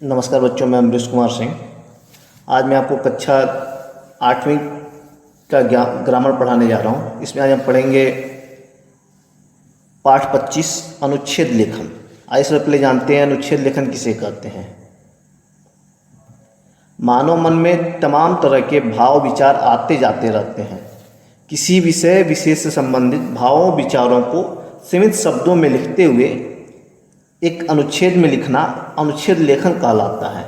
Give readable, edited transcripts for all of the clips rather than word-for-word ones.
नमस्कार बच्चों, मैं अमरीश कुमार सिंह। आज मैं आपको कक्षा 8वीं का ग्रामर पढ़ाने जा रहा हूँ। इसमें आज हम पढ़ेंगे पाठ 25 अनुच्छेद लेखन। आइए सबसे पहले जानते हैं अनुच्छेद लेखन किसे कहते हैं। मानव मन में तमाम तरह के भाव विचार आते जाते रहते हैं। किसी विषय विशेष से संबंधित भावों विचारों को सीमित शब्दों में लिखते हुए एक अनुच्छेद में लिखना अनुच्छेद लेखन कहलाता है।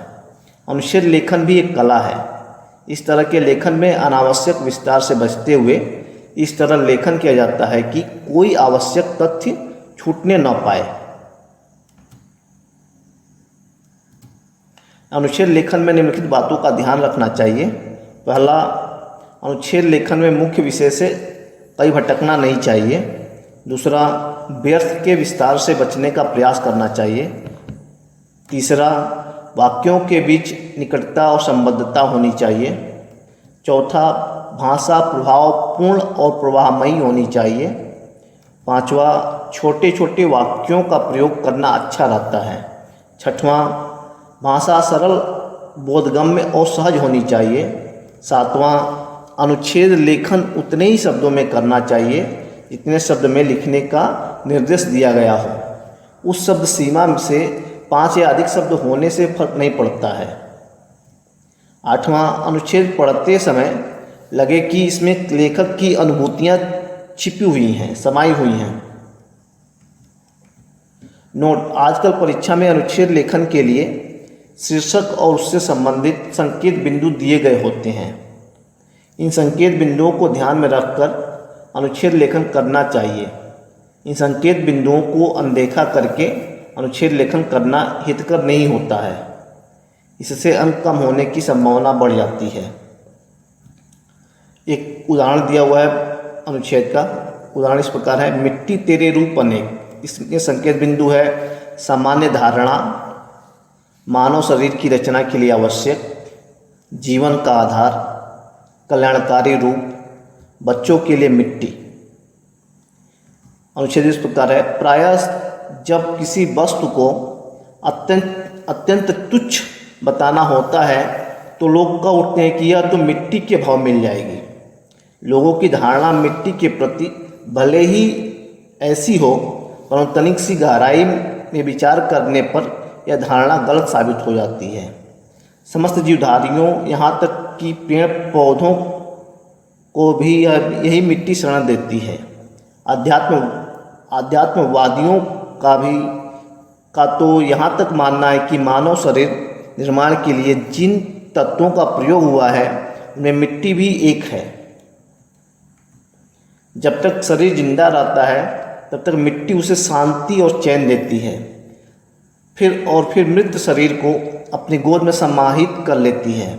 अनुच्छेद लेखन भी एक कला है। इस तरह के लेखन में अनावश्यक विस्तार से बचते हुए इस तरह लेखन किया जाता है कि कोई आवश्यक तथ्य छूटने न पाए। अनुच्छेद लेखन में निम्नलिखित बातों का ध्यान रखना चाहिए। पहला, अनुच्छेद लेखन में मुख्य विषय से कहीं भटकना नहीं चाहिए। दूसरा, व्यर्थ के विस्तार से बचने का प्रयास करना चाहिए। तीसरा, वाक्यों के बीच निकटता और संबद्धता होनी चाहिए। चौथा, भाषा प्रभावपूर्ण और प्रवाहमयी होनी चाहिए। पांचवा, छोटे छोटे वाक्यों का प्रयोग करना अच्छा रहता है। छठवां, भाषा सरल, बोधगम्य और सहज होनी चाहिए। सातवां, अनुच्छेद लेखन उतने ही शब्दों में करना चाहिए जितने शब्द में लिखने का निर्देश दिया गया हो। उस शब्द सीमा से 5 या अधिक शब्द होने से फर्क नहीं पड़ता है। आठवां, अनुच्छेद पढ़ते समय लगे कि इसमें लेखक की अनुभूतियाँ छिपी हुई हैं, समाई हुई हैं। नोट: आजकल परीक्षा में अनुच्छेद लेखन के लिए शीर्षक और उससे संबंधित संकेत बिंदु दिए गए होते हैं। इन संकेत बिंदुओं को ध्यान में रखकर अनुच्छेद लेखन करना चाहिए। इन संकेत बिंदुओं को अनदेखा करके अनुच्छेद लेखन करना हितकर नहीं होता है। इससे अंक कम होने की संभावना बढ़ जाती है। एक उदाहरण दिया हुआ है अनुच्छेद का। उदाहरण इस प्रकार है: मिट्टी तेरे रूप अनेक। इसके संकेत बिंदु है सामान्य धारणा, मानव शरीर की रचना के लिए आवश्यक, जीवन का आधार, कल्याणकारी रूप, बच्चों के लिए मिट्टी। अनुच्छेद इस प्रकार है: प्रायः जब किसी वस्तु को अत्यंत तुच्छ बताना होता है तो लोग कह उठते हैं कि यह तो मिट्टी के भाव मिल जाएगी। लोगों की धारणा मिट्टी के प्रति भले ही ऐसी हो, परंतु तनिक सी गहराई में विचार करने पर यह धारणा गलत साबित हो जाती है। समस्त जीवधारियों, यहाँ तक कि पेड़ पौधों को भी यही मिट्टी शरण देती है। अध्यात्मवादियों का तो यहाँ तक मानना है कि मानव शरीर निर्माण के लिए जिन तत्वों का प्रयोग हुआ है उनमें मिट्टी भी एक है। जब तक शरीर जिंदा रहता है तब तक मिट्टी उसे शांति और चैन देती है। फिर मृत शरीर को अपनी गोद में समाहित कर लेती है।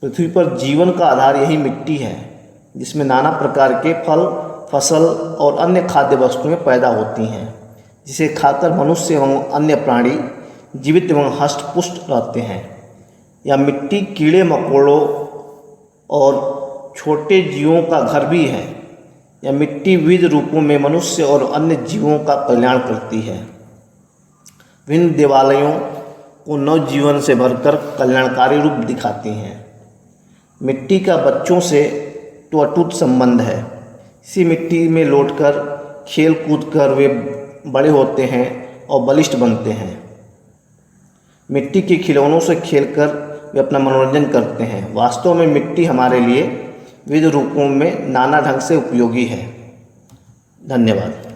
पृथ्वी पर जीवन का आधार यही मिट्टी है, जिसमें नाना प्रकार के फल, फसल और अन्य खाद्य वस्तुएं पैदा होती हैं, जिसे खाकर मनुष्य एवं अन्य प्राणी जीवित एवं हष्ट-पुष्ट रहते हैं। यह मिट्टी कीड़े मकोड़ों और छोटे जीवों का घर भी है। यह मिट्टी विविध रूपों में मनुष्य और अन्य जीवों का कल्याण करती है। विभिन्न देवालयों को नवजीवन से भरकर कल्याणकारी रूप दिखाती हैं। मिट्टी का बच्चों से तो अटूट संबंध है। इसी मिट्टी में लौटकर खेल कूद कर वे बड़े होते हैं और बलिष्ठ बनते हैं। मिट्टी के खिलौनों से खेलकर वे अपना मनोरंजन करते हैं। वास्तव में मिट्टी हमारे लिए विविध रूपों में नाना ढंग से उपयोगी है। धन्यवाद।